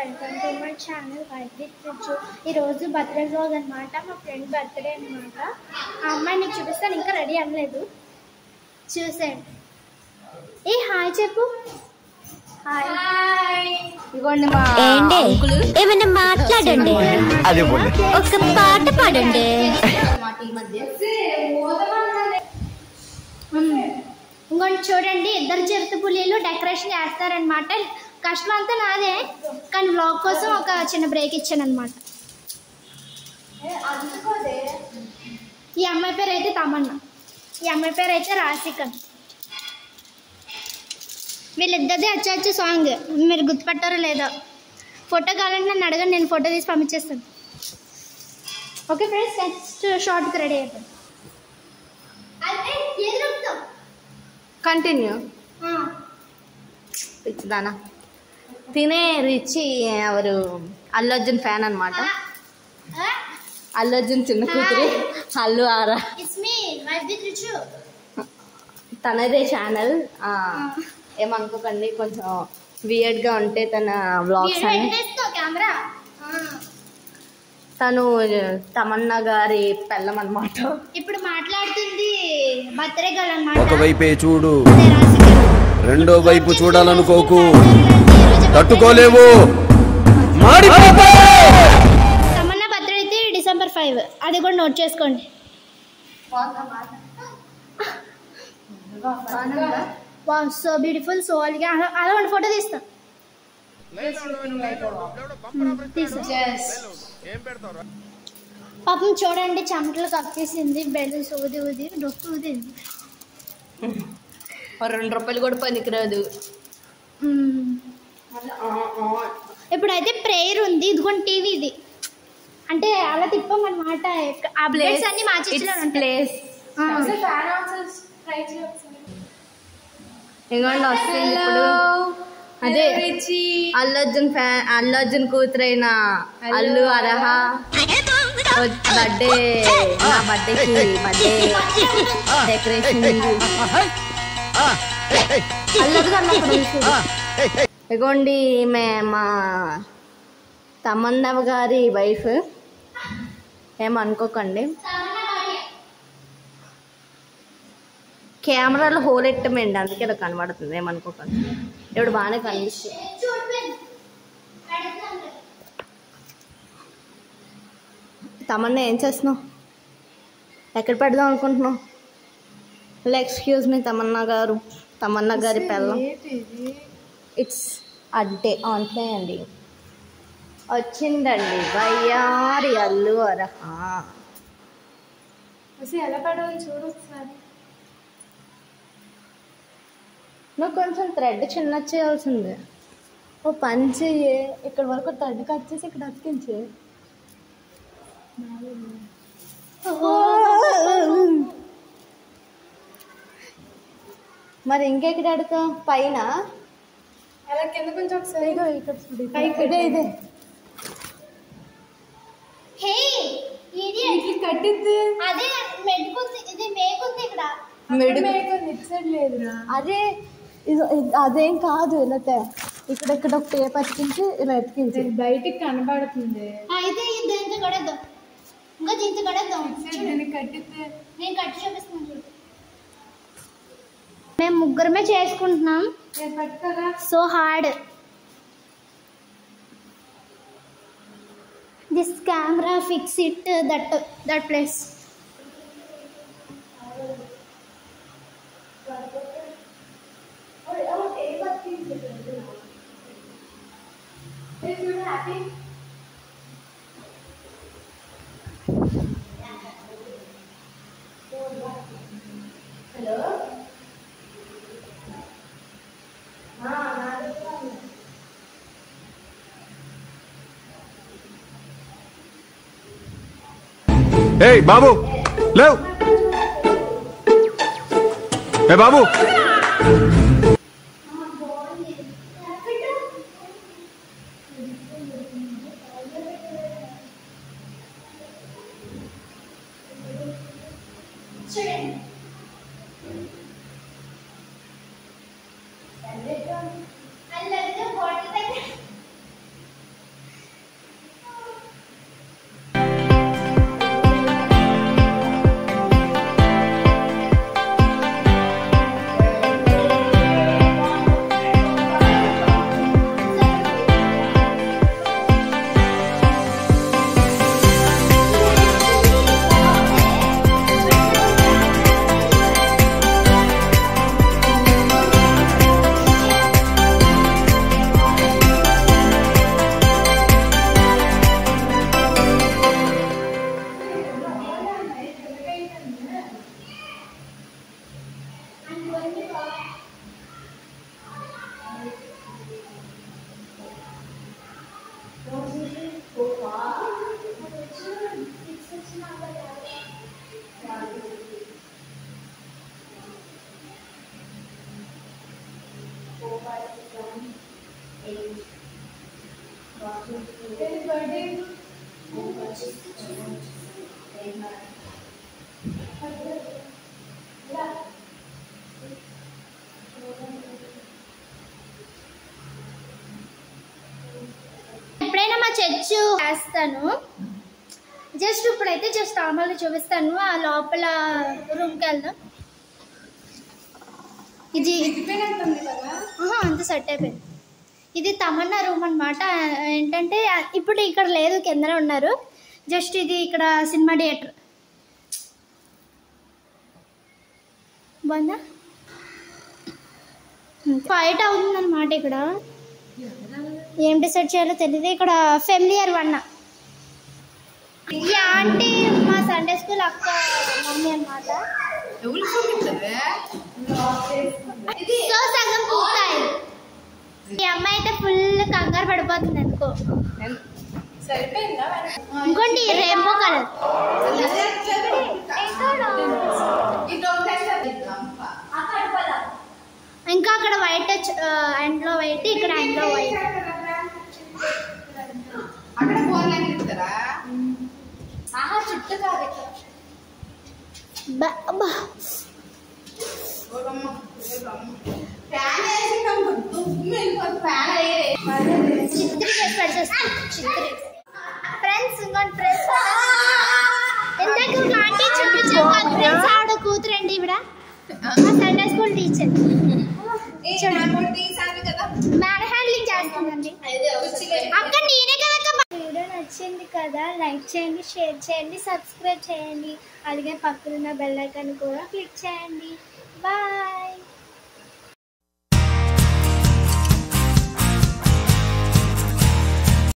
Welcome to my channel వైద్యుత్ రిచు. ఈరోజు birthday vlog అనమాట. మా ఫ్రెండ్ బర్త్డే అనమాట. ఆ అమ్మాయి నీకు చూపిస్తాను, ఇంకా రెడీ అవ్వలేదు. చూసేయండి. ఏ హాయ్ చెప్పు. హాయ్. ఇవ్వండి మా అంకుల్. ఏమైనా మాట్లాడండి, ఒక పాట పాడండి. ఇంకోటి చూడండి, ఇద్దరు చిరుత పులిలు డెకరేషన్ చేస్తారనమాట. కష్టం అంతా నాదే, కానీ వ్లాగ్ కోసం ఒక చిన్న బ్రేక్ ఇచ్చాను అనమాట. ఈ అమ్మాయి పేరు అయితే తమన్నా, ఈ అమ్మాయి పేరు అయితే రాసిక. వీళ్ళిద్దరిది అచ్చ సాంగ్, మీరు గుర్తుపట్టారో లేదో. ఫోటో కావాలంటే నన్ను అడగండి, నేను ఫోటో తీసి పంపించేస్తాను. ఓకే ఫ్రెండ్స్, నెక్స్ట్ షార్ట్కి రెడీ అయిపోయింది. కంటిన్యూ. పిచ్చిదానా తినే రిచి ఎవరు అల్లు అర్జున్ ఫ్యాన్ అనమాట. అల్లు అర్జున్ చిన్న కూతురు అల్లు ఆరా, తనదే ఛానల్. ఏమనుకోకండి, కొంచెం వియర్డ్ గా ఉంటే తన వ్లాగ్స్ అని. తను తమన్నా గారి పెళ్ళం అనమాట. ఇప్పుడు మాట్లాడుతుంది బర్త్డే గర్ల్ అన్నమాట. ఒకవైపే చూడు, రెండో వైపు చూడాలనుకోకు, తట్టుకోలేవు. తమన్నా బర్త్డే అయితే December 5, అది కూడా నోట్ చేసుకోండి. Wow, so beautiful. సో అలా ఒక ఫోటో తీస్తా. పాపం చూడండి, చెమటలు కప్పేసింది, బెల్లు ఊది ఊది డొక్కు ఊదింది. 2 రూపాయలు కూడా పనికిరాదు. ఇప్పుడైతే ప్రేయర్ ఉంది. ఇదిగోండి టీవీ, ఇది అంటే అలా తిప్పమన్నమాట. అప్డేట్స్ అన్ని మార్చేసాను. ప్లేస్ ఇంకోండి వస్తుంది ఇప్పుడు. అదే అల్లు అర్జున్ ఫ్యాన్, అల్లు అర్జున్ కూతురైన అల్లు అరహ బర్త్డే. నా బర్త్డే డెకరేషన్ ఇగోండి. మా తమన్నా గారి వైఫ్, ఏమనుకోకండి. కెమెరాలో హోల్ ఎట్టమండి, అందుకే ఇలా కనబడుతుంది, ఏమనుకోకండి. ఇప్పుడు బాగానే కనిపిస్తుంది. తమన్నా ఏం చేస్తున్నావు? ఎక్కడ పెడదాం అనుకుంటున్నావు? ఎక్స్క్యూజ్ మీ తమన్నా గారు, తమన్నా గారి పిల్లం. ఇట్స్ అడ్డే ఆంట్లే అండి. వచ్చిందండి వయ్యారి అల్లు అరహ. ఎలా పడాలి చూడు ఒకసారి. నువ్వు కొంచెం థ్రెడ్ చిన్న చేయాల్సిందే. ఓ పని చెయ్యి, ఇక్కడ వరకు థ్రెడ్ కట్ చేసి ఇక్కడ అతికించే. మరి ఇంకెక్కడ అడుగుతావు? పైన అలా కింద కొంచెం ఒకసారి ఇదే హే ఇది కట్టిద్ది. అదే మెడుకుంది, ఇది మేకుంది. ఇక్కడ మెడుకు అదే అదేం కాదు. ఇలా ఇక్కడ ఒక టేప్ అతికించి ఇలా ఎతికించి బయటికి కనబడుతుంది. అయితే దీంతో కడేద్దాం, ఇంకా దీంతో కడేద్దాం. కట్టితే నేను కట్టి చూపిస్తున్నాను చూడు. మేము ముగ్గురమే చేసుకుంటున్నాం. So hard. This camera fix it that place. ఏయ్ బాబు, లేవు. ఏ బాబు, ఎప్పుడైనా మా చర్చ్ చేస్తాను. జస్ట్ ఇప్పుడైతే జస్ట్ నార్మల్గా చూపిస్తాను. ఆ లోపల రూమ్కి వెళ్దాం. ఇది అంత సెట్ అయిపోయింది. ఇది తమన్నా రూమ్ అనమాట. ఏంటంటే ఇప్పుడు ఇక్కడ లేదు, కిందనే ఉన్నారు. జస్ట్ ఇది ఇక్కడ సినిమా థియేటర్ బాగుందా, ఫైట్ అవుతుందన్నమాట. ఇక్కడ ఏం డిసైడ్ చేయాలో తెలియదు. ఇక్కడ ఫెమిలియర్ వన్ ఈ ఆంటీ మా సండే స్కూల్ అక్క మమ్మీ అనమాట. సో సగం పూర్తాయి. ఈ అమ్మాయి అయితే ఫుల్ కంగారు పడిపోతుంది అనుకో. ఇంకోండి రెయిన్బో కలర్. ఇంకా అక్కడ వైట్ ఎండ్లో వైట్, ఇక్కడ ఎండ్లో వైట్. చుట్టూ కాదు ఫ్రెండ్స్. ఇంకోటి ఫ్రెండ్స్ ఇంతకు ఆంటీ చూపించాం కదా ఫ్రెండ్స్, ఆవిడ కూతురండి ఈవిడ మా Sunday school teacher. Man handling చేస్తుందండి అక్క. నేనే కదా. వీడియో నచ్చింది కదా, లైక్ చేయండి, షేర్ చేయండి, సబ్స్క్రైబ్ చేయండి. అలాగే పక్కనున్న బెల్ ఐకాన్ కూడా క్లిక్ చేయండి. బాయ్.